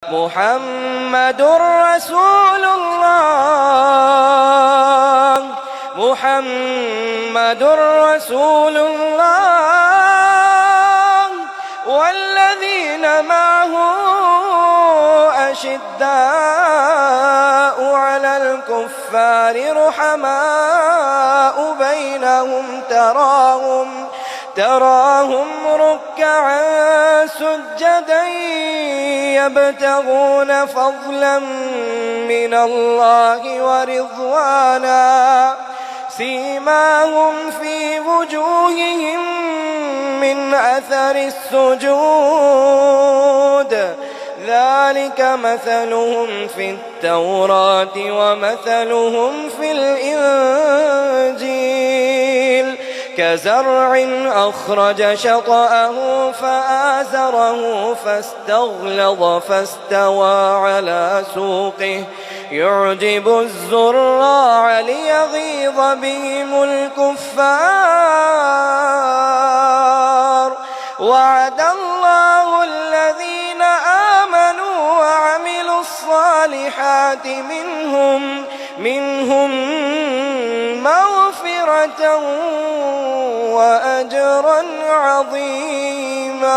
محمد رسول الله محمد رسول الله والذين معه أشداء على الكفار رحماء بينهم تراهم ركعا سجدا يبتغون فضلا من الله ورضوانا سيماهم في وجوههم من أثر السجود ذلك مثلهم في التوراة ومثلهم في الإنجيل كزرع أخرج شطأه فآزره فاستغلظ فاستوى على سوقه يعجب الزراع ليغيظ بهم الكفار وعد الله الذين آمنوا وعملوا الصالحات منهم مغفرة وأجرا عظيما.